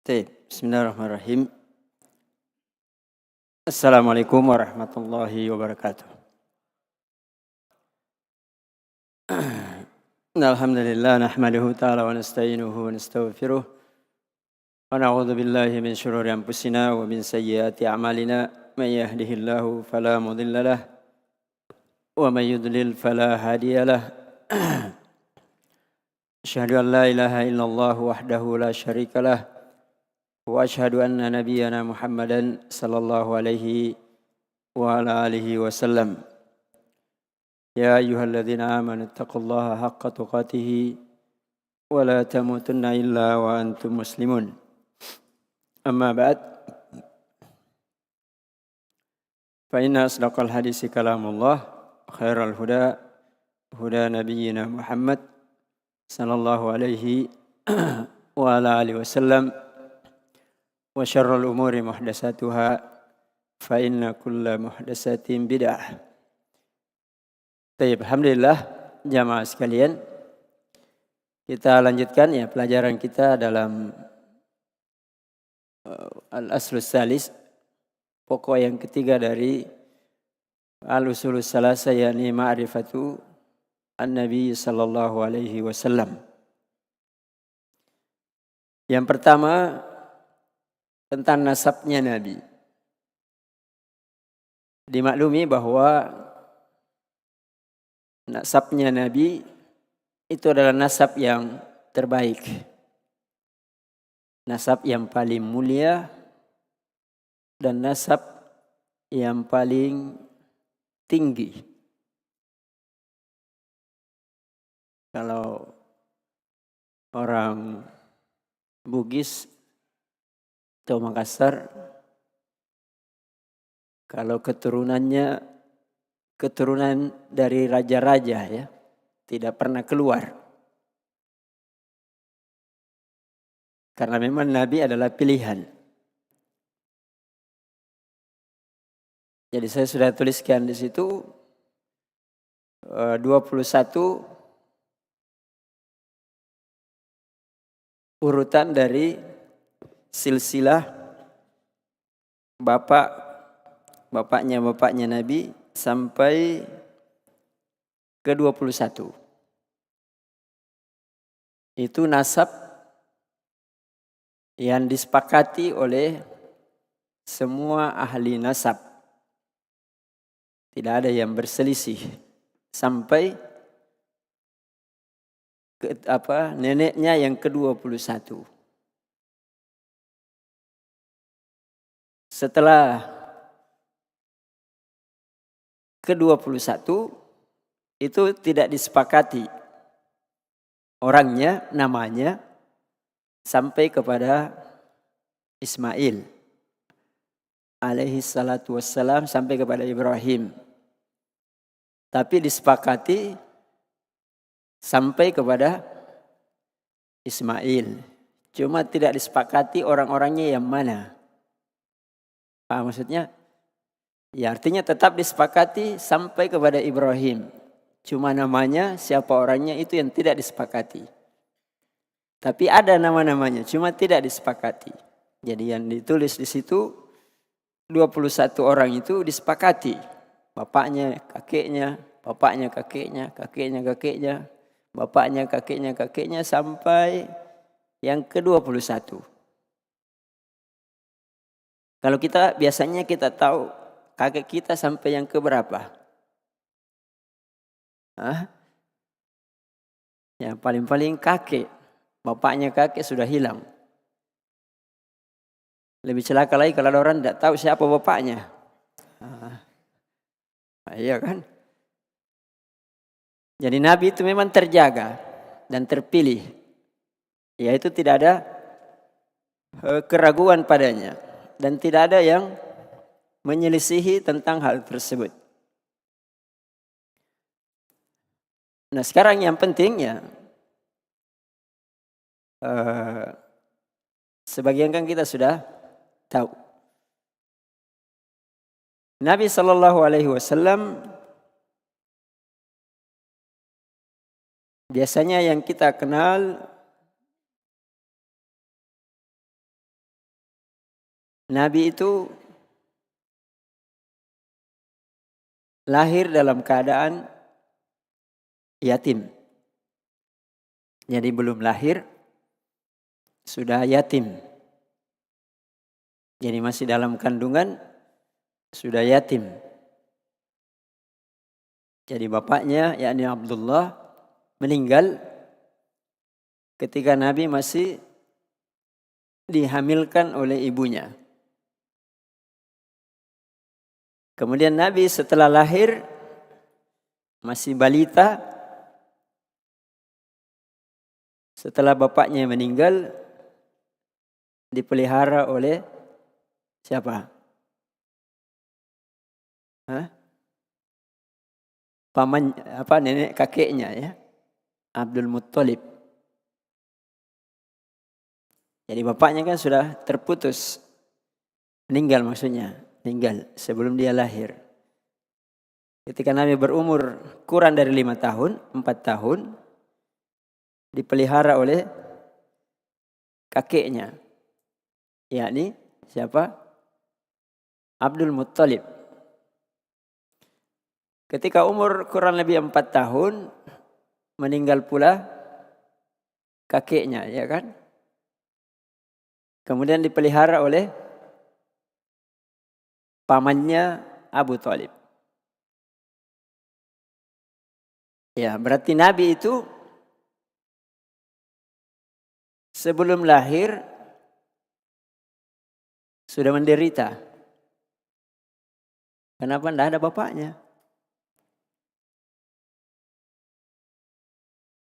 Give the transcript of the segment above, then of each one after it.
Baik, bismillahirrahmanirrahim. Assalamualaikum warahmatullahi wabarakatuh. Alhamdulillah nahmaduhu ta'ala wa nasta'inuhu wa nastaghfiruh wa na'udzu billahi min syururi anfusina wa min sayyiati a'malina may yahdihillahu fala mudilla lah wa may yudlil fala hadiya lah. Asyhadu an la ilaha illallah wahdahu la syarika lah wa asyhadu anna nabiyyana Muhammadan sallallahu alaihi wa ala alihi wasallam. Ya ayyuhalladzina amanu taqullaha haqqa tuqatih wa la tamutunna illa wa antum muslimun. Amma ba'd. Fa inna asdaqal hadisi kalamullah khairal huda huda nabiyyina Muhammad sallallahu alaihi wa ala alihi wasallam. Wa syarrul umuri muhdatsatuha fa inna kulla muhdatsatin bid'ah. Baik, alhamdulillah jamaah sekalian. Kita lanjutkan ya pelajaran kita dalam al-aslus salis, pokok yang ketiga dari al-usulus salasa, yakni ma'rifatu an-nabi sallallahu alaihi wasallam. Yang pertama tentang nasabnya Nabi. Dimaklumi bahwa nasabnya Nabi itu adalah nasab yang terbaik. Nasab yang paling mulia dan nasab yang paling tinggi. Kalau orang Bugis atau Makassar, kalau keturunannya keturunan dari raja-raja ya, tidak pernah keluar. Karena memang Nabi adalah pilihan. Jadi saya sudah tuliskan di situ 21 urutan dari silsilah bapaknya Nabi sampai ke 21. Itu nasab yang disepakati oleh semua ahli nasab. Tidak ada yang berselisih sampai ke neneknya yang ke-21. Setelah ke-21 itu tidak disepakati orangnya, namanya, sampai kepada Ismail alaihi salatu wassalam, sampai kepada Ibrahim. Tapi disepakati sampai kepada Ismail. Cuma tidak disepakati orang-orangnya yang mana. Paham maksudnya? Ya, artinya tetap disepakati sampai kepada Ibrahim. Cuma namanya, siapa orangnya itu yang tidak disepakati. Tapi ada nama-namanya, cuma tidak disepakati. Jadi yang ditulis di situ 21 orang itu disepakati. Bapaknya, kakeknya, bapaknya, kakeknya, kakeknya, kakeknya, bapaknya, kakeknya, kakeknya, sampai yang ke-21. Kalau kita biasanya kita tahu kakek kita sampai yang keberapa? Yang paling-paling kakek. Bapaknya kakek sudah hilang. Lebih celaka lagi kalau orang tidak tahu siapa bapaknya. Iya kan? Jadi Nabi itu memang terjaga dan terpilih. Yaitu tidak ada keraguan padanya. Dan tidak ada yang menyelisihi tentang hal tersebut. Nah sekarang yang penting ya, sebagian kan kita sudah tahu. Nabi Shallallahu Alaihi Wasallam biasanya yang kita kenal Nabi itu lahir dalam keadaan yatim. Jadi belum lahir sudah yatim. Jadi masih dalam kandungan sudah yatim. Jadi bapaknya yakni Abdullah meninggal ketika Nabi masih dihamilkan oleh ibunya. Kemudian Nabi setelah lahir masih balita. Setelah bapaknya meninggal dipelihara oleh siapa? Paman nenek kakeknya ya, Abdul Muttalib. Jadi bapaknya kan sudah terputus, meninggal maksudnya, meninggal sebelum dia lahir. Ketika Nabi berumur kurang dari 5 tahun, 4 tahun, dipelihara oleh kakeknya, yakni siapa? Abdul Muttalib. Ketika umur kurang lebih 4 tahun, meninggal pula kakeknya, ya kan? Kemudian dipelihara oleh pamannya Abu Thalib. Ya, berarti Nabi itu sebelum lahir sudah menderita. Kenapa? Tidak ada bapaknya.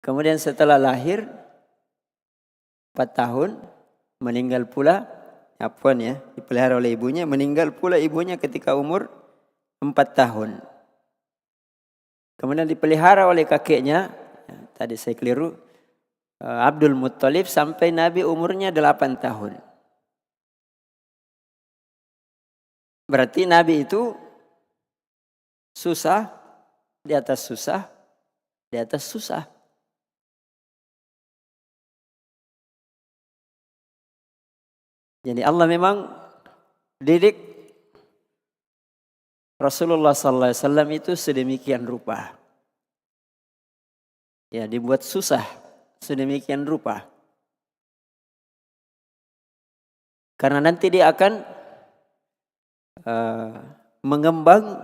Kemudian setelah lahir 4 tahun meninggal pula, dipelihara oleh ibunya, meninggal pula ibunya ketika umur 4 tahun. Kemudian dipelihara oleh kakeknya, tadi saya keliru, Abdul Muttalib sampai Nabi umurnya 8 tahun. Berarti Nabi itu susah, di atas susah, di atas susah. Jadi Allah memang didik Rasulullah SAW itu sedemikian rupa. Ya, dibuat susah sedemikian rupa. Karena nanti dia akan mengemban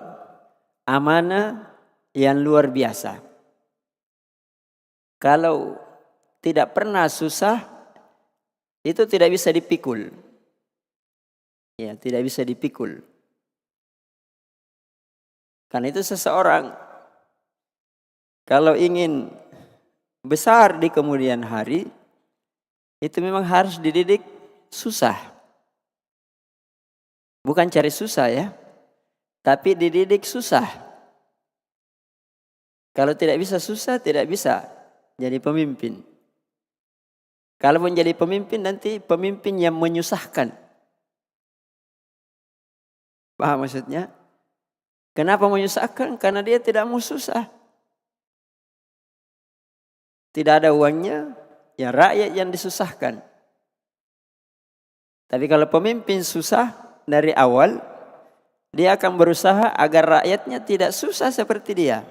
amanah yang luar biasa. Kalau tidak pernah susah, itu tidak bisa dipikul. Ya, tidak bisa dipikul. Karena itu seseorang kalau ingin besar di kemudian hari, itu memang harus dididik susah. Bukan cari susah ya, tapi dididik susah. Kalau tidak bisa susah, tidak bisa jadi pemimpin. Kalau menjadi pemimpin, nanti pemimpin yang menyusahkan. Paham maksudnya? Kenapa menyusahkan? Karena dia tidak mau susah. Tidak ada uangnya, ya rakyat yang disusahkan. Tapi kalau pemimpin susah dari awal, dia akan berusaha agar rakyatnya tidak susah seperti dia.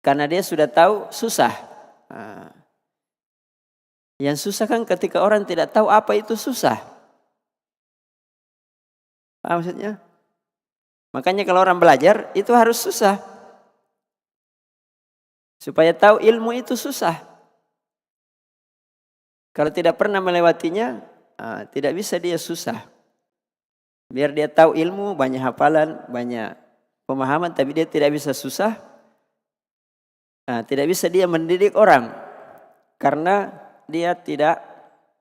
Karena dia sudah tahu susah. Yang susah kan ketika orang tidak tahu apa itu susah. Paham maksudnya? Makanya kalau orang belajar itu harus susah. Supaya tahu ilmu itu susah. Kalau tidak pernah melewatinya, tidak bisa dia susah. Biar dia tahu ilmu, banyak hafalan, banyak pemahaman, tapi dia tidak bisa susah. Tidak bisa dia mendidik orang. Karena dia tidak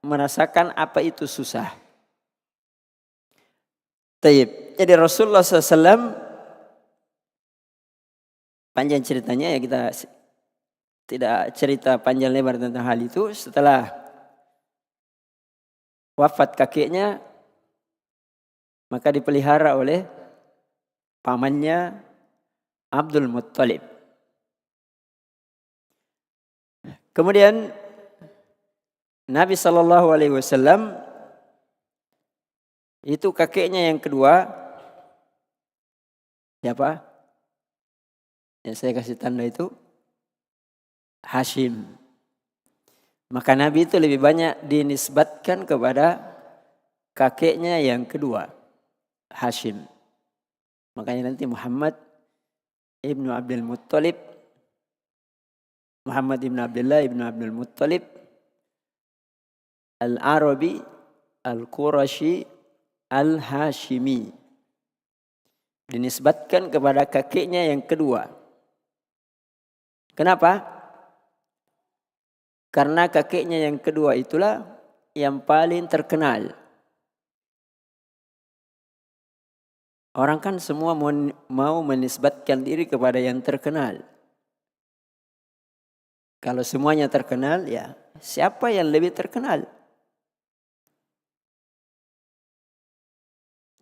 merasakan apa itu susah. Taib. Jadi Rasulullah SAW, panjang ceritanya ya, kita tidak cerita panjang lebar tentang hal itu. Setelah wafat kakeknya, maka dipelihara oleh pamannya Abdul Muttalib. Kemudian Nabi SAW Itu kakeknya yang kedua. Siapa? Yang saya kasih tanda itu Hashim. Maka Nabi itu lebih banyak dinisbatkan kepada kakeknya yang kedua, Hashim. Makanya nanti Muhammad ibnu Abdul Muttalib, Muhammad ibnu Abdullah ibnu Abdul Muttalib, Al-Arabi, Al-Qurashi, Al-Hashimi. Dinisbatkan kepada kakeknya yang kedua. Kenapa? Karena kakeknya yang kedua itulah yang paling terkenal. Orang kan semua mau menisbatkan diri kepada yang terkenal. Kalau semuanya terkenal, ya siapa yang lebih terkenal?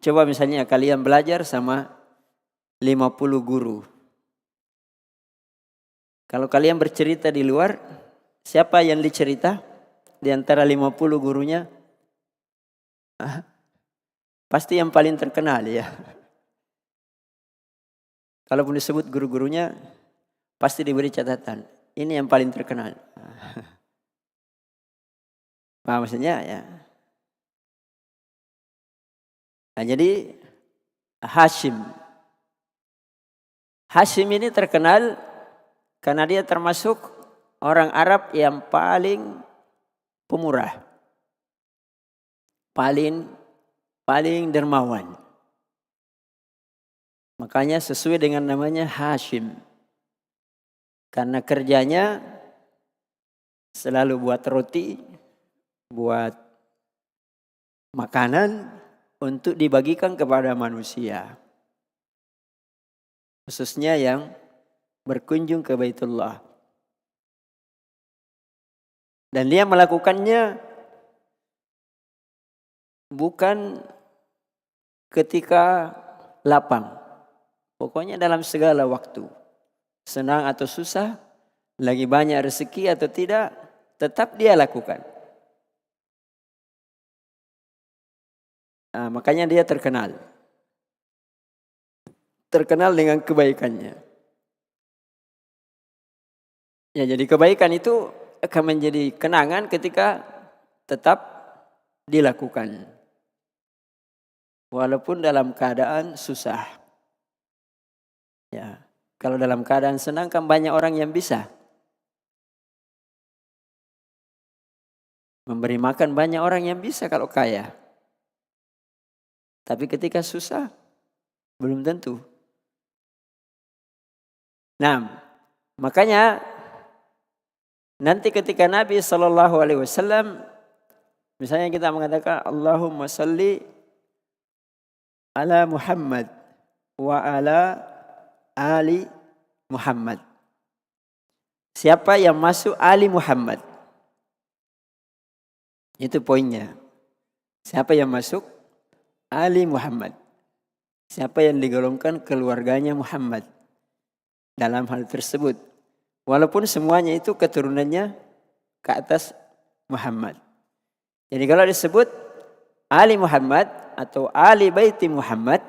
Coba misalnya kalian belajar sama 50 guru. Kalau kalian bercerita di luar, siapa yang dicerita di antara 50 gurunya? Pasti yang paling terkenal ya. Kalaupun disebut guru-gurunya, pasti diberi catatan. Ini yang paling terkenal. Paham maksudnya ya? Nah, jadi Hashim. Hashim ini terkenal karena dia termasuk orang Arab yang paling pemurah. Paling dermawan. Makanya sesuai dengan namanya Hashim. Karena kerjanya selalu buat roti, buat makanan untuk dibagikan kepada manusia. Khususnya yang berkunjung ke Baitullah. Dan dia melakukannya bukan ketika lapang. Pokoknya dalam segala waktu. Senang atau susah, lagi banyak rezeki atau tidak, tetap dia lakukan. Nah, makanya dia terkenal. Terkenal dengan kebaikannya. Ya, jadi kebaikan itu akan menjadi kenangan ketika tetap dilakukan. Walaupun dalam keadaan susah. Ya, kalau dalam keadaan senang kan banyak orang yang bisa. Memberi makan banyak orang yang bisa kalau kaya. Tapi ketika susah, belum tentu. Nah, makanya nanti ketika Nabi SAW, misalnya kita mengatakan Allahumma salli ala Muhammad wa ala Ali Muhammad. Siapa yang masuk Ali Muhammad? Itu poinnya. Siapa yang masuk? Ali Muhammad. Siapa yang digolongkan keluarganya Muhammad dalam hal tersebut. Walaupun semuanya itu keturunannya ke atas Muhammad. Jadi kalau disebut Ali Muhammad atau Ali Baiti Muhammad,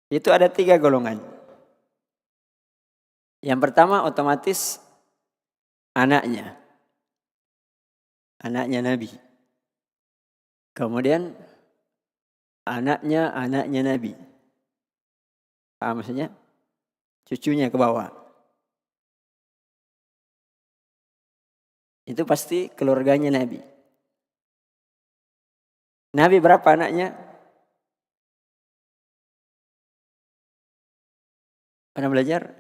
itu ada 3 golongan. Yang pertama otomatis anaknya. Anaknya Nabi. Kemudian anaknya Nabi. Paham maksudnya? Cucunya ke bawah. Itu pasti keluarganya Nabi. Nabi berapa anaknya? Pernah belajar?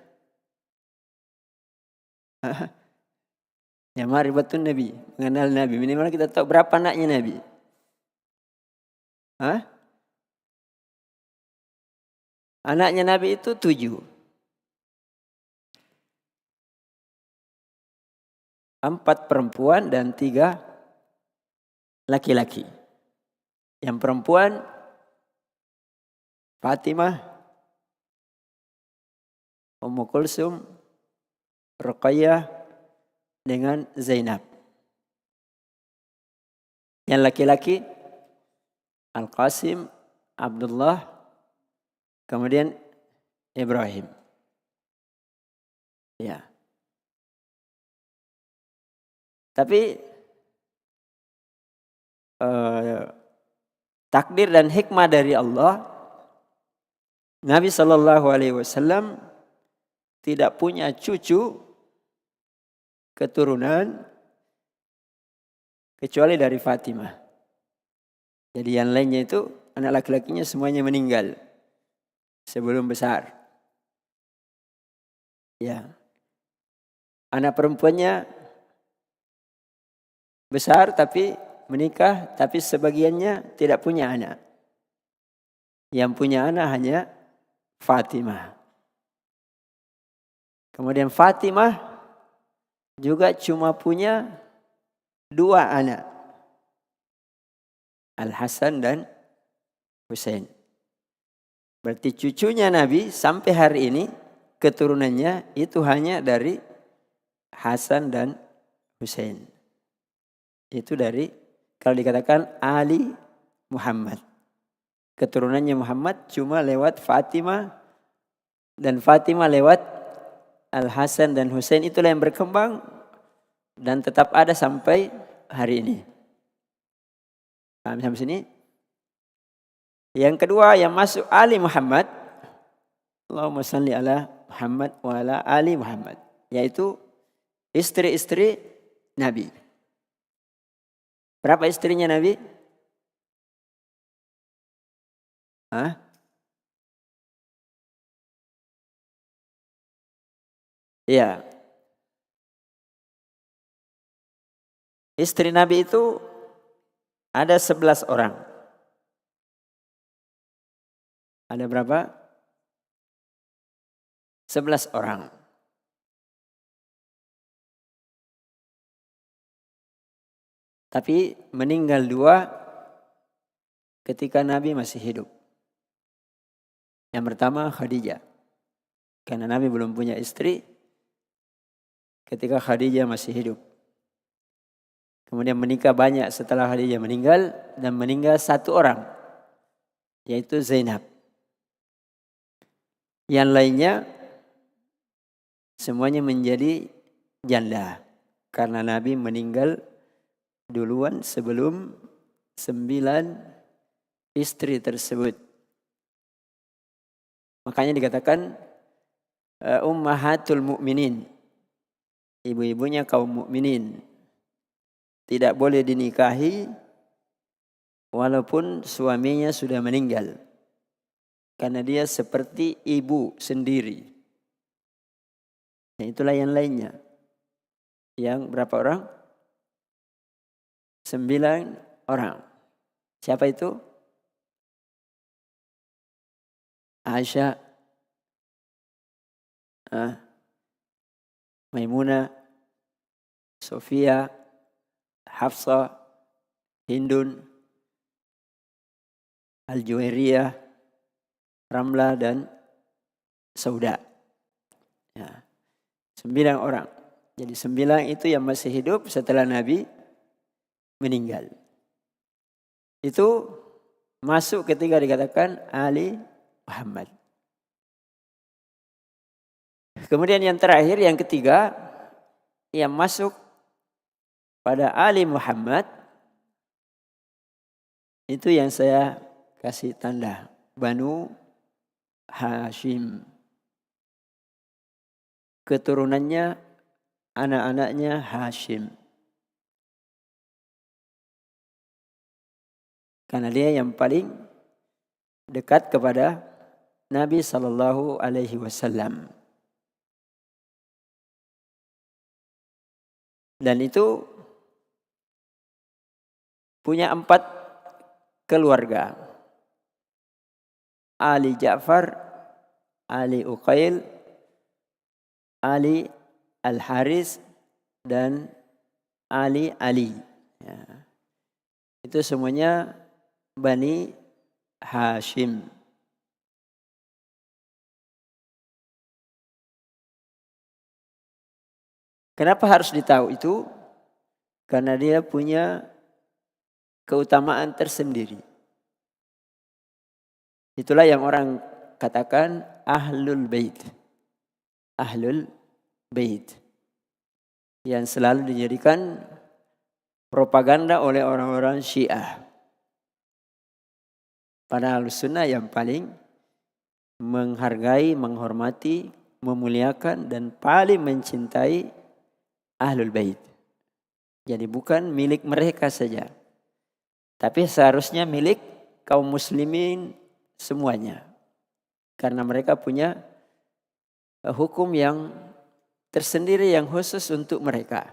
Ya mari betul Nabi. Mengenal Nabi. Minimal kita tahu berapa anaknya Nabi. Anaknya Nabi itu 7. 4 perempuan dan 3 laki-laki. Yang perempuan Fatimah, Ummu Kulsum, Ruqayyah dengan Zainab. Yang laki-laki Al-Qasim, Abdullah, kemudian Ibrahim. Ya. Tapi takdir dan hikmah dari Allah, Nabi SAW tidak punya cucu keturunan kecuali dari Fatimah. Jadi yang lainnya itu anak laki-lakinya semuanya meninggal sebelum besar. Ya. Anak perempuannya besar tapi menikah, tapi sebagiannya tidak punya anak. Yang punya anak hanya Fatimah. Kemudian Fatimah juga cuma punya 2 anak. Al-Hasan dan Husain. Berarti cucunya Nabi sampai hari ini keturunannya itu hanya dari Hasan dan Husain. Itu dari, kalau dikatakan Ali Muhammad. Keturunannya Muhammad cuma lewat Fatimah, dan Fatimah lewat Al-Hasan dan Husain. Itulah yang berkembang dan tetap ada sampai hari ini. Paham sampai sini? Yang kedua yang masuk Ali Muhammad, Allahumma salli ala Muhammad wa ala Ali Muhammad, yaitu istri-istri Nabi. Berapa istrinya Nabi? Hah? Iya. Istri Nabi itu ada 11 orang. Ada berapa? 11 orang. Tapi meninggal 2 ketika Nabi masih hidup. Yang pertama Khadijah. Karena Nabi belum punya istri ketika Khadijah masih hidup. Kemudian menikah banyak setelah Khadijah meninggal, dan meninggal 1 orang, yaitu Zainab. Yang lainnya semuanya menjadi janda karena Nabi meninggal duluan sebelum 9 istri tersebut. Makanya dikatakan ummahatul mukminin, ibu-ibunya kaum mukminin, tidak boleh dinikahi walaupun suaminya sudah meninggal, karena dia seperti ibu sendiri. Dan itulah yang lainnya. Yang berapa orang? 9 orang. Siapa itu? Aisyah, Maimunah, Sofia, Hafsah, Hindun, Al-Juwairiyah, Ramlah, dan Sauda. Ya. 9 orang. Jadi 9 itu yang masih hidup setelah Nabi meninggal. Itu masuk ketika dikatakan Ali Muhammad. Kemudian yang terakhir, yang ketiga, yang masuk pada Ali Muhammad, itu yang saya kasih tanda, Banu Hashim. Keturunannya, anak-anaknya Hashim. Karena dia yang paling dekat kepada Nabi SAW. Dan itu punya 4 keluarga. Ali Ja'far, Ali Uqail, Ali Al-Haris, dan Ali. Ya. Itu semuanya Bani Hashim. Kenapa harus ditahu itu? Karena dia punya keutamaan tersendiri. Itulah yang orang katakan ahlul bait. Ahlul bait. Yang selalu dijadikan propaganda oleh orang-orang Syiah. Padahal sunnah yang paling menghargai, menghormati, memuliakan dan paling mencintai ahlul bait. Jadi bukan milik mereka saja. Tapi seharusnya milik kaum muslimin semuanya. Karena mereka punya hukum yang tersendiri yang khusus untuk mereka.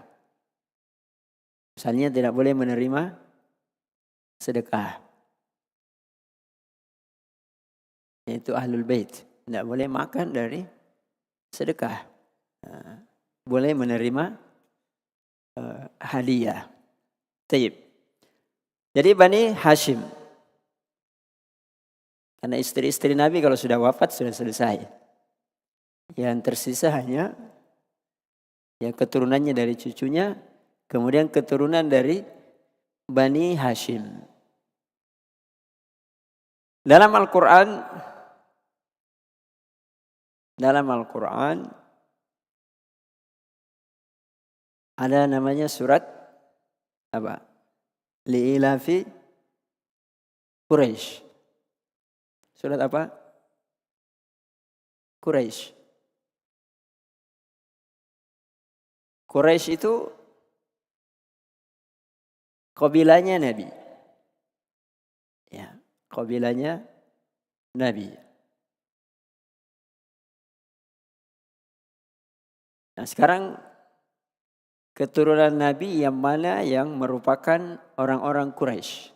Misalnya tidak boleh menerima sedekah. Yaitu ahlul bait. Tidak boleh makan dari sedekah. Boleh menerima hadiah. Taib. Jadi Bani Hashim. Karena istri-istri Nabi kalau sudah wafat sudah selesai. Yang tersisa hanya yang keturunannya dari cucunya. Kemudian keturunan dari Bani Hashim. Dalam Al-Quran ada namanya surat apa? Li'ilafi Quraisy. Surat apa? Quraisy. Quraisy itu kabilahnya Nabi. Ya, kabilahnya Nabi. Nah, sekarang keturunan Nabi yang mana yang merupakan orang-orang Quraisy?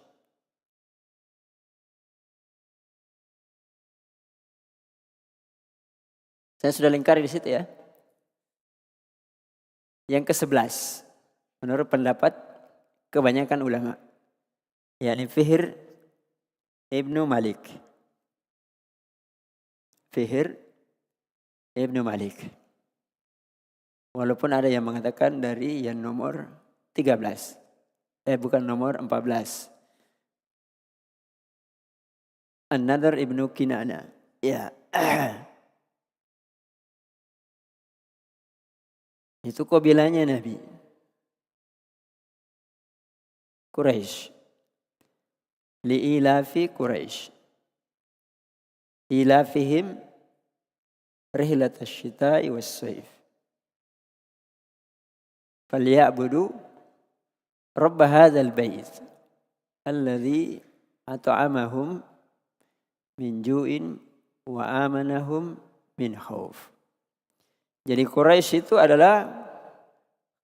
Saya sudah lingkari di situ ya. Yang ke-11 menurut pendapat kebanyakan ulama, yakni Fihr Ibnu Malik. Fihr Ibnu Malik. Walaupun ada yang mengatakan dari yang nomor 13. Bukan nomor 14. An-Nadhr Ibnu Kinana. Ya. Itu kabilahnya Nabi. Quraisy. Li'ilafi Quraisy. Ilafihim rihlatash syita'i was-sayf. Falyabudu rabb hadzal bait alladzi at'amahum min ju'in wa amanahum min khauf. Jadi Quraisy itu adalah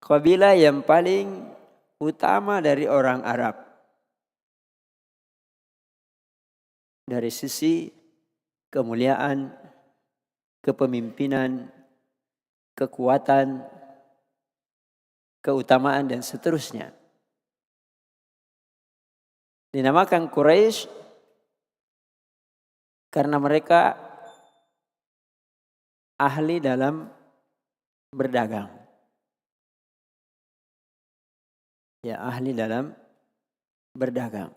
kabilah yang paling utama dari orang Arab. Dari sisi kemuliaan, kepemimpinan, kekuatan, keutamaan dan seterusnya. Dinamakan Quraisy karena mereka ahli dalam berdagang. Ya, ahli dalam berdagang.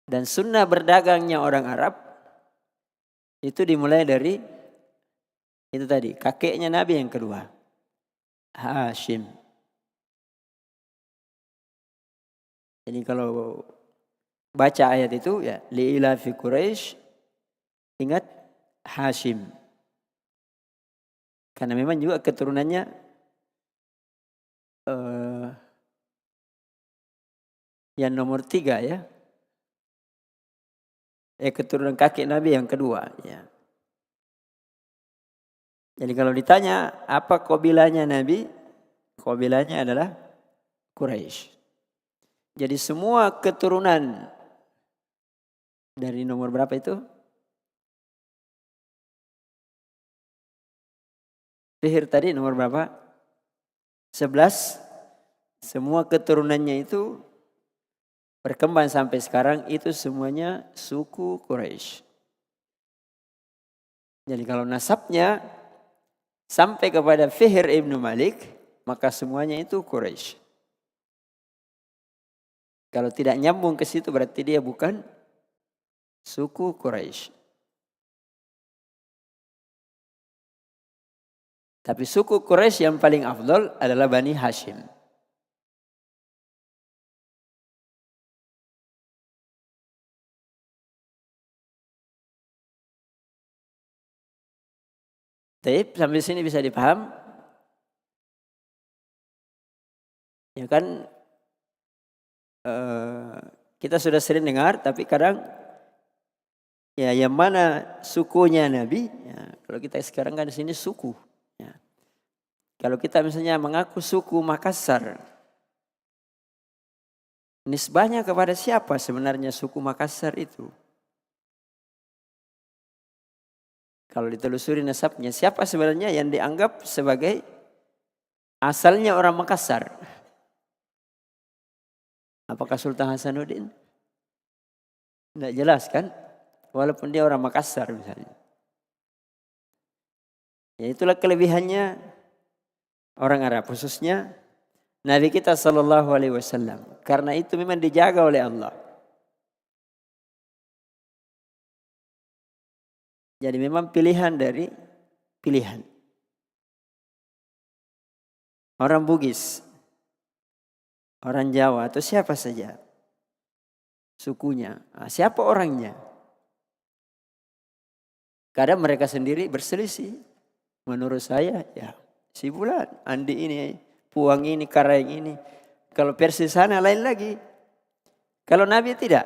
Dan sunnah berdagangnya orang Arab itu dimulai dari itu tadi, kakeknya Nabi yang kedua, Hashim. Jadi kalau baca ayat itu ya li'ilafi Quraisy, ingat Hashim. Karena memang juga keturunannya yang nomor 3 ya. Keturunan kakek Nabi yang kedua ya. Jadi kalau ditanya apa kabilahnya Nabi, kabilahnya adalah Quraisy. Jadi semua keturunan dari nomor berapa itu? Fihr tadi nomor berapa? 11. Semua keturunannya itu berkembang sampai sekarang itu semuanya suku Quraisy. Jadi kalau nasabnya sampai kepada Fihr Ibnu Malik, maka semuanya itu Quraisy. Kalau tidak nyambung ke situ berarti dia bukan suku Quraisy. Tapi suku Quraisy yang paling afdol adalah Bani Hashim. Tapi sampai sini bisa dipaham? Ya kan, kita sudah sering dengar, tapi kadang ya yang mana sukunya Nabi? Ya, kalau kita sekarang kan di sini suku. Ya. Kalau kita misalnya mengaku suku Makassar, nisbahnya kepada siapa sebenarnya suku Makassar itu? Kalau ditelusuri nasabnya, siapa sebenarnya yang dianggap sebagai asalnya orang Makassar? Apakah Sultan Hasanuddin? Tidak jelas kan? Walaupun dia orang Makassar misalnya. Ya itulah kelebihannya orang Arab, khususnya Nabi kita Sallallahu Alaihi Wasallam. Karena itu memang dijaga oleh Allah. Jadi memang pilihan dari pilihan. Orang Bugis, orang Jawa atau siapa saja sukunya, siapa orangnya. Kadang mereka sendiri berselisih. Menurut saya ya si Bulan, Andi ini, Puang ini, Karaeng ini. Kalau versi sana lain lagi. Kalau Nabi tidak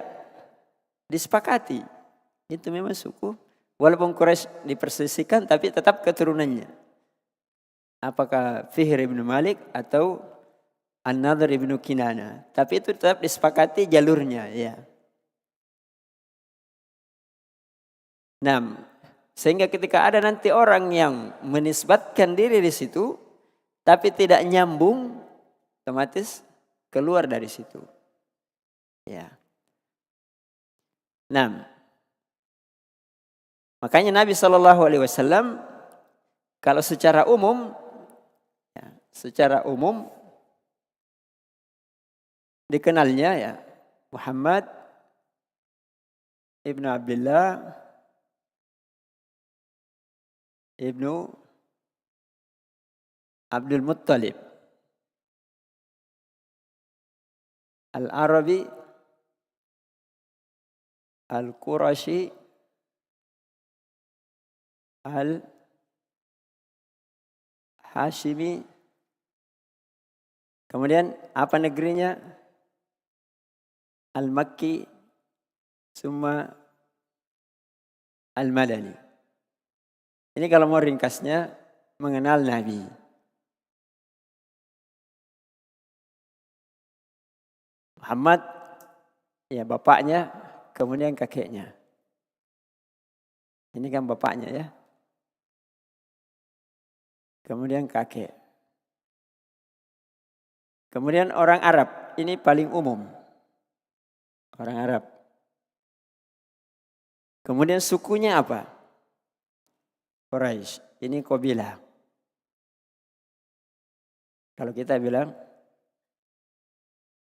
disepakati. Itu memang suku. Walaupun Quraisy diperselisihkan tapi tetap keturunannya. Apakah Fihr ibn Malik atau An-Nadhr ibn Kinana. Tapi itu tetap disepakati jalurnya. Ya. Nah, sehingga ketika ada nanti orang yang menisbatkan diri di situ. Tapi tidak nyambung. Otomatis keluar dari situ. Ya. Nah. Makanya Nabi SAW kalau secara umum dikenalnya ya Muhammad ibnu Abdullah ibnu Abdul Muttalib Al-Arabi Al-Qurashi Al-Hashimi. Kemudian apa negerinya? Al-Makki. Summa Al-Madani. Ini kalau mau ringkasnya mengenal Nabi. Muhammad ya bapaknya, kemudian kakeknya. Ini kan bapaknya ya. Kemudian kakek. Kemudian orang Arab. Ini paling umum. Orang Arab. Kemudian sukunya apa? Quraisy. Ini qabilah. Kalau kita bilang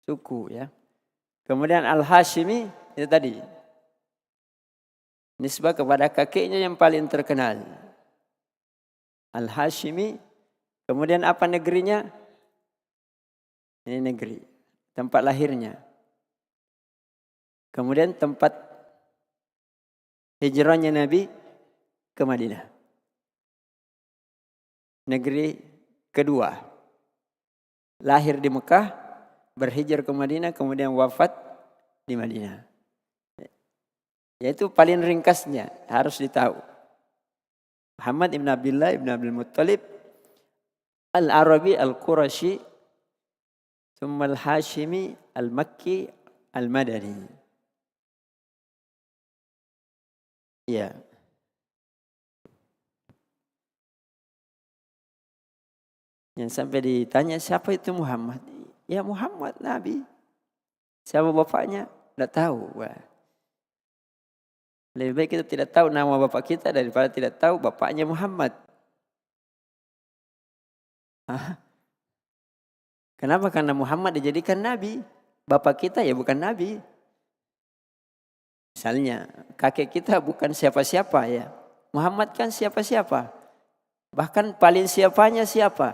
suku ya. Kemudian Al-Hashimi itu tadi. Nisbah kepada kakeknya yang paling terkenal. Al-Hashimi. Kemudian apa negerinya? Ini negeri. Tempat lahirnya. Kemudian tempat hijrahnya Nabi ke Madinah. Negeri kedua. Lahir di Mekah. Berhijrah ke Madinah. Kemudian wafat di Madinah. Yaitu paling ringkasnya. Harus ditahu. Muhammad ibn Abdullah ibn Abdul Muttalib Al-Arabi Al-Qurashi Thumma Al-Hashimi Al-Makki Al-Madani. Ya. Yang sampai ditanya siapa itu Muhammad? Ya Muhammad Nabi. Siapa bapaknya? Tidak tahu. Wah. Lebih baik kita tidak tahu nama bapak kita daripada tidak tahu bapaknya Muhammad. Hah? Kenapa? Karena Muhammad dijadikan Nabi. Bapak kita ya bukan Nabi. Misalnya kakek kita bukan siapa-siapa ya. Muhammad kan siapa-siapa. Bahkan paling siapanya siapa?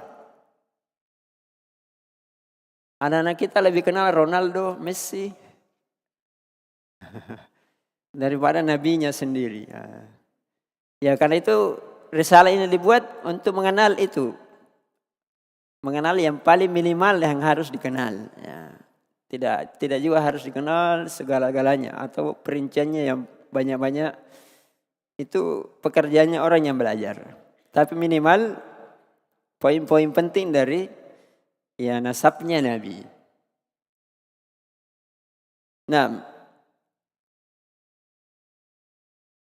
Anak-anak kita lebih kenal Ronaldo, Messi daripada nabinya sendiri. Ya karena itu risalah ini dibuat untuk mengenal itu. Mengenal yang paling minimal yang harus dikenal. Ya. Tidak juga harus dikenal segala-galanya atau perinciannya yang banyak-banyak. Itu pekerjaannya orang yang belajar. Tapi minimal poin-poin penting dari ya nasabnya Nabi. Nah,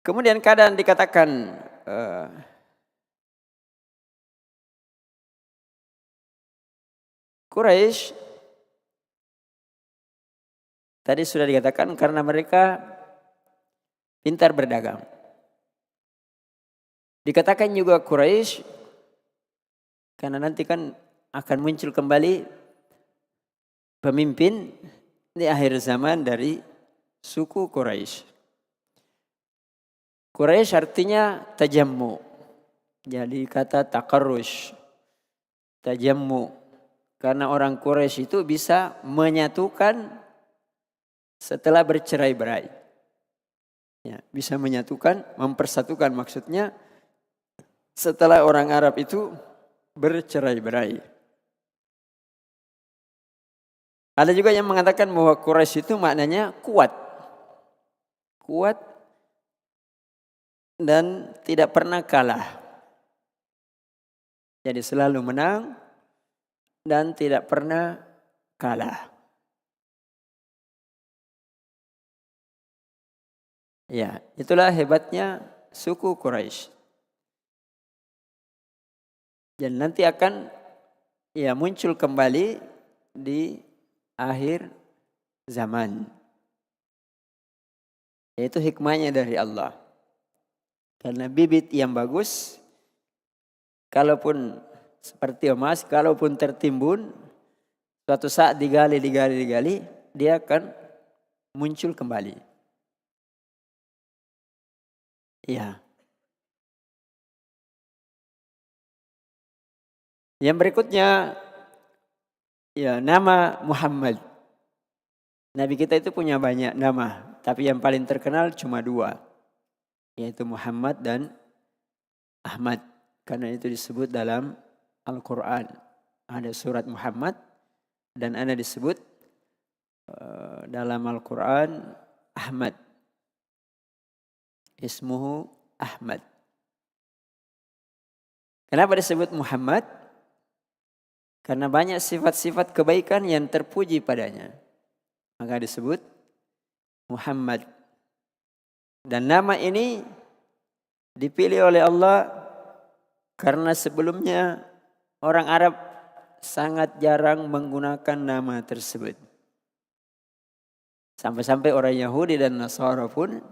kemudian kadang dikatakan Quraisy tadi sudah dikatakan karena mereka pintar berdagang. Dikatakan juga Quraisy karena nanti kan akan muncul kembali pemimpin di akhir zaman dari suku Quraisy. Quraisy artinya tajammu. Jadi kata takarrush. Tajammu. Karena orang Quraisy itu bisa menyatukan setelah bercerai-berai. Ya, bisa menyatukan, mempersatukan maksudnya setelah orang Arab itu bercerai-berai. Ada juga yang mengatakan bahwa Quraisy itu maknanya kuat. Kuat dan tidak pernah kalah. Jadi selalu menang dan tidak pernah kalah. Ya, itulah hebatnya suku Quraisy. Dan nanti akan ya muncul kembali di akhir zaman. Yaitu hikmahnya dari Allah. Karena bibit yang bagus, kalaupun seperti emas, kalaupun tertimbun, suatu saat digali, dia akan muncul kembali. Ya. Yang berikutnya, ya nama Muhammad. Nabi kita itu punya banyak nama, tapi yang paling terkenal cuma 2, yaitu Muhammad dan Ahmad. Karena itu disebut dalam Al-Quran. Ada surat Muhammad dan ada disebut dalam Al-Quran Ahmad. Ismuhu Ahmad. Kenapa disebut Muhammad? Karena banyak sifat-sifat kebaikan yang terpuji padanya. Maka disebut Muhammad. Dan nama ini dipilih oleh Allah karena sebelumnya orang Arab sangat jarang menggunakan nama tersebut. Sampai-sampai orang Yahudi dan Nasara pun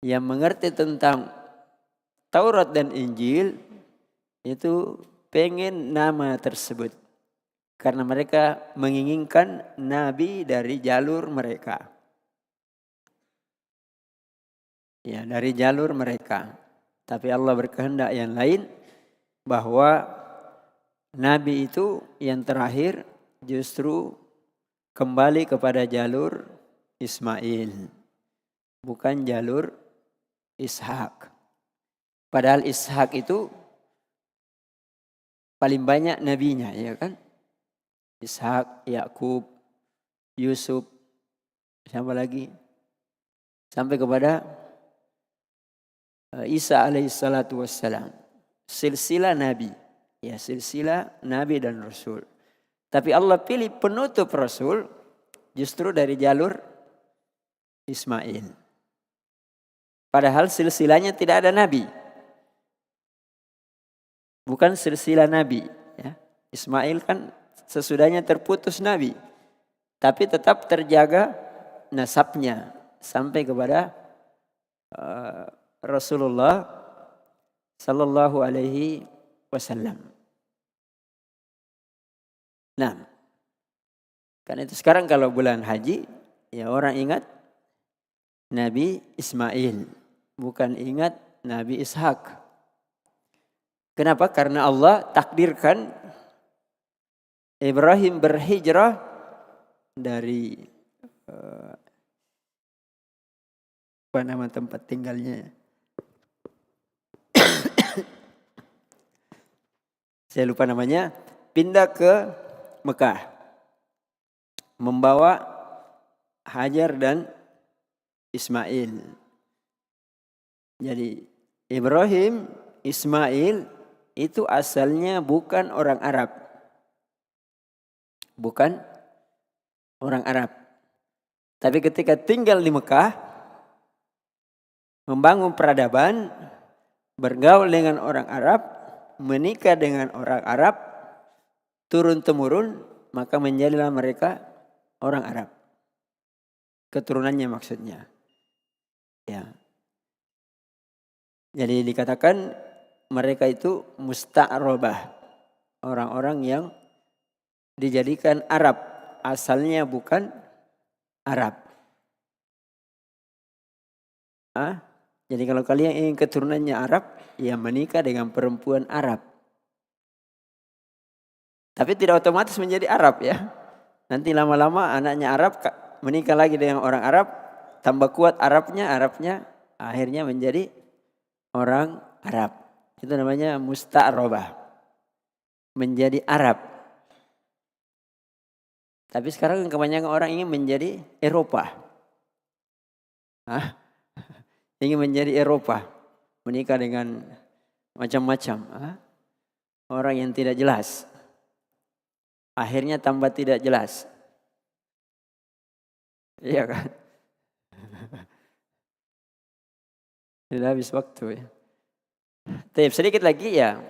yang mengerti tentang Taurat dan Injil itu pengen nama tersebut. Karena mereka menginginkan nabi dari jalur mereka. Ya, dari jalur mereka. Tapi Allah berkehendak yang lain bahwa nabi itu yang terakhir justru kembali kepada jalur Ismail. Bukan jalur Ishak. Padahal Ishak itu paling banyak nabinya, ya kan? Ishak, Yakub, Yusuf, siapa lagi? Sampai kepada Isa alaihissalatu wassalam. Silsilah nabi. Ya, silsilah nabi dan rasul. Tapi Allah pilih penutup rasul justru dari jalur Ismail. Padahal silsilahnya tidak ada nabi. Bukan silsilah nabi. Ya. Ismail kan sesudahnya terputus nabi. Tapi tetap terjaga nasabnya. Sampai kepada Rasulullah sallallahu alaihi wasallam. Nah, karena itu sekarang kalau bulan haji, ya orang ingat Nabi Ismail, bukan ingat Nabi Ishak. Kenapa? Karena Allah takdirkan Ibrahim berhijrah dari apa nama tempat tinggalnya? Saya lupa namanya. Pindah ke Mekah, membawa Hajar dan Ismail. Jadi Ibrahim, Ismail itu asalnya bukan orang Arab. Bukan orang Arab. Tapi ketika tinggal di Mekah, membangun peradaban, bergaul dengan orang Arab, menikah dengan orang Arab, turun-temurun, maka menjadilah mereka orang Arab. Keturunannya maksudnya. Ya. Jadi dikatakan mereka itu musta'robah. Orang-orang yang dijadikan Arab. Asalnya bukan Arab. Jadi kalau kalian ingin keturunannya Arab, ya menikah dengan perempuan Arab. Tapi tidak otomatis menjadi Arab ya. Nanti lama-lama anaknya Arab menikah lagi dengan orang Arab, tambah kuat Arabnya akhirnya menjadi orang Arab. Itu namanya musta'robah. Menjadi Arab. Tapi sekarang kebanyakan orang ingin menjadi Eropa. Ingin menjadi Eropa. Menikah dengan macam-macam. Orang yang tidak jelas. Akhirnya tambah tidak jelas. Iya kan? Sudah habis waktu ya. Tapi sedikit lagi ya.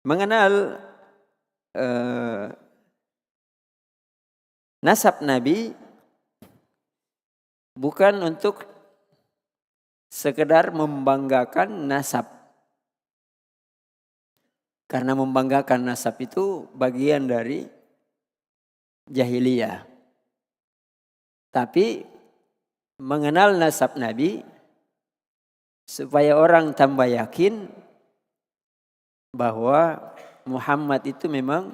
Mengenal nasab Nabi bukan untuk sekedar membanggakan nasab. Karena membanggakan nasab itu bagian dari jahiliyah. Tapi mengenal nasab Nabi supaya orang tambah yakin bahwa Muhammad itu memang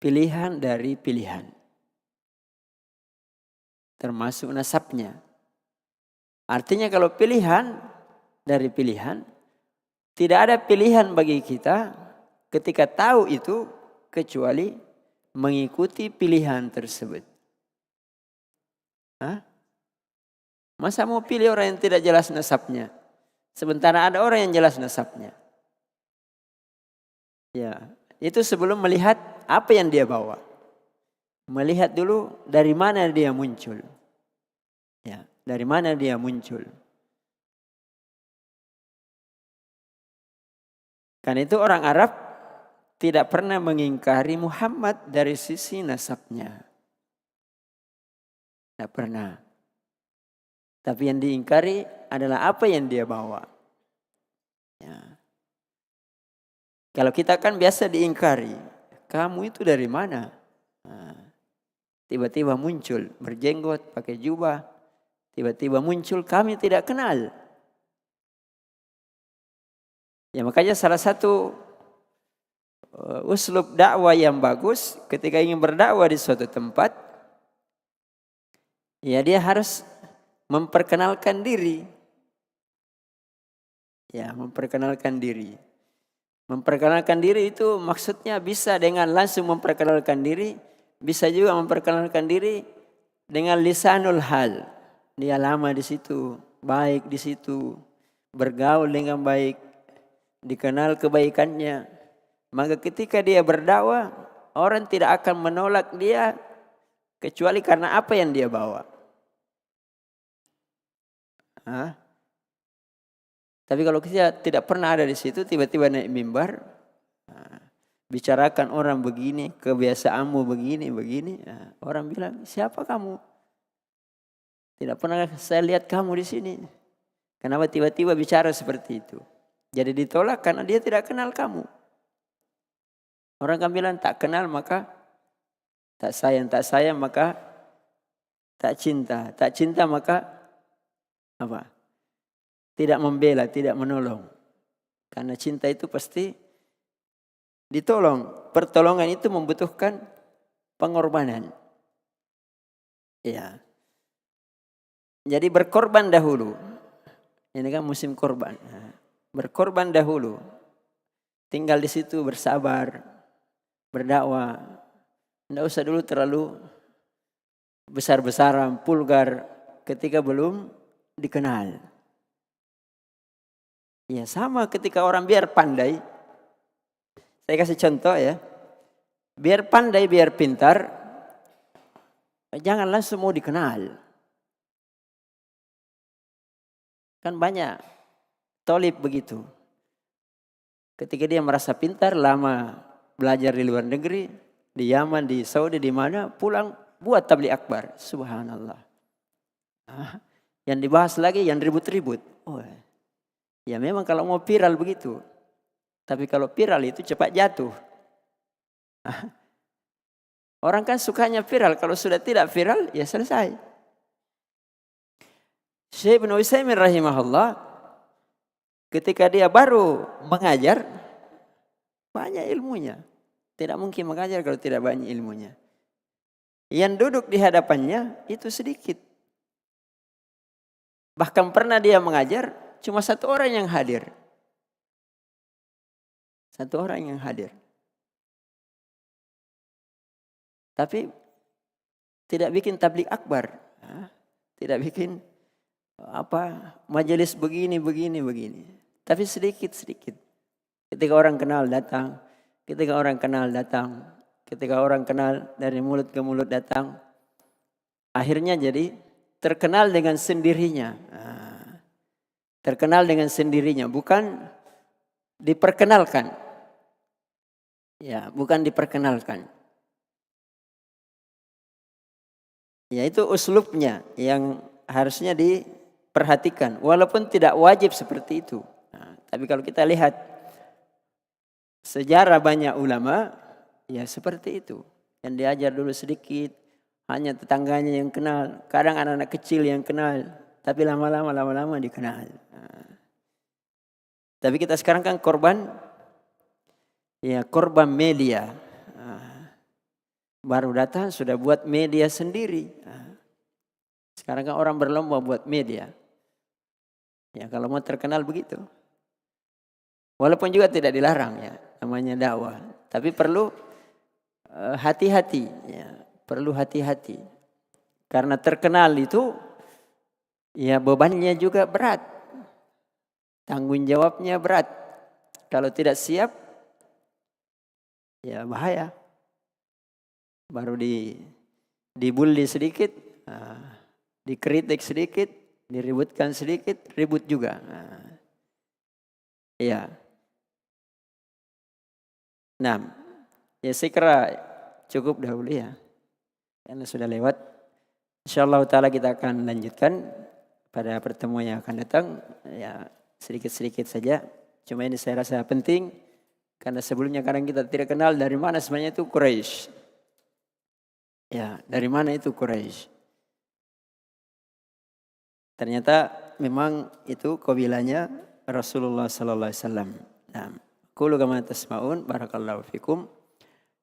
pilihan dari pilihan. Termasuk nasabnya. Artinya kalau pilihan dari pilihan, tidak ada pilihan bagi kita ketika tahu itu kecuali mengikuti pilihan tersebut. Masa mau pilih orang yang tidak jelas nasabnya? Sementara ada orang yang jelas nasabnya. Ya, itu sebelum melihat apa yang dia bawa. Melihat dulu dari mana dia muncul. Ya, dari mana dia muncul. Karena itu orang Arab tidak pernah mengingkari Muhammad dari sisi nasabnya. Tidak pernah. Tapi yang diingkari adalah apa yang dia bawa. Ya. Kalau kita kan biasa diingkari. Kamu itu dari mana? Tiba-tiba muncul berjenggot, pakai jubah. Tiba-tiba muncul kami tidak kenal. Ya makanya salah satu uslub dakwah yang bagus ketika ingin berdakwah di suatu tempat, ya dia harus memperkenalkan diri. Ya, memperkenalkan diri. Memperkenalkan diri itu maksudnya bisa dengan langsung memperkenalkan diri, bisa juga memperkenalkan diri dengan lisanul hal. Dia lama di situ, baik di situ, bergaul dengan baik, dikenal kebaikannya. Maka ketika dia berdakwah, orang tidak akan menolak dia kecuali karena apa yang dia bawa. Tapi kalau kita tidak pernah ada di situ, tiba-tiba naik mimbar, bicarakan orang begini, kebiasaanmu begini. Orang bilang, siapa kamu? Tidak pernah saya lihat kamu di sini. Kenapa tiba-tiba bicara seperti itu? Jadi ditolak karena dia tidak kenal kamu. Orang kan bilang tak kenal maka tak sayang maka tak cinta maka apa? Tidak membela, tidak menolong. Karena cinta itu pasti ditolong. Pertolongan itu membutuhkan pengorbanan. Ya. Jadi berkorban dahulu. Ini kan musim korban. Berkorban dahulu. Tinggal di situ bersabar, berdakwah. Tidak usah dulu terlalu besar-besaran, vulgar ketika belum dikenal. Ya sama ketika orang biar pandai. Saya kasih contoh ya. Biar pandai, biar pintar. Jangan langsung mau dikenal. Kan banyak tolib begitu. Ketika dia merasa pintar, lama belajar di luar negeri, di Yaman, di Saudi, di mana, pulang buat tabligh akbar. Subhanallah. Yang dibahas lagi, yang ribut-ribut. Oh, ya memang kalau mau viral begitu. Tapi kalau viral itu cepat jatuh. Orang kan sukanya viral. Kalau sudah tidak viral, ya selesai. Syekh Ibn Utsaimin rahimahullah, ketika dia baru mengajar, banyak ilmunya. Tidak mungkin mengajar kalau tidak banyak ilmunya. Yang duduk di hadapannya itu sedikit. Bahkan pernah dia mengajar, cuma satu orang yang hadir. Satu orang yang hadir. Tapi tidak bikin tabligh akbar. Tidak bikin majelis begini. Tapi sedikit. Ketika orang kenal datang. Ketika orang kenal dari mulut ke mulut datang. Akhirnya jadi terkenal dengan sendirinya. Terkenal dengan sendirinya. Bukan diperkenalkan. Ya, bukan diperkenalkan. Ya itu uslubnya yang harusnya diperhatikan. Walaupun tidak wajib seperti itu. Tapi kalau kita lihat sejarah banyak ulama, ya seperti itu. Yang diajar dulu sedikit, hanya tetangganya yang kenal. Kadang anak-anak kecil yang kenal, tapi lama-lama dikenal. Tapi kita sekarang kan korban media. Baru datang sudah buat media sendiri. Sekarang kan orang berlomba buat media. Ya kalau mau terkenal begitu. Walaupun juga tidak dilarang ya, namanya dakwah. Tapi perlu hati-hati. Ya, perlu hati-hati. Karena terkenal itu, ya bebannya juga berat. Tanggung jawabnya berat. Kalau tidak siap, ya bahaya. Baru dibully sedikit, dikritik sedikit, diributkan sedikit, ribut juga. Ya. Nah, ya saya kira cukup dahulu ya. Karena sudah lewat. InsyaAllah ta'ala kita akan lanjutkan pada pertemuan yang akan datang. Ya, sedikit-sedikit saja. Cuma ini saya rasa penting. Karena sebelumnya kadang kita tidak kenal dari mana sebenarnya itu Quraisy. Ya, dari mana itu Quraisy? Ternyata memang itu kabilahnya Rasulullah sallallahu alaihi wasallam. Nah, qulu kama tasma'un barakallahu fikum.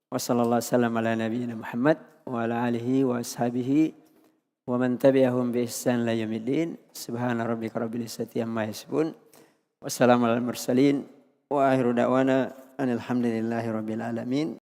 Wa sallallahu wasallam ala nabiyyina Muhammad wa ala alihi wa ashabihi wa man tabi'ahum bi ihsan ila yaumiddin. Subhana rabbika rabbil izzati amma yasifun. Wassalamu alal mursalin wa akhiru da'wana alhamdulillahi rabbil alamin.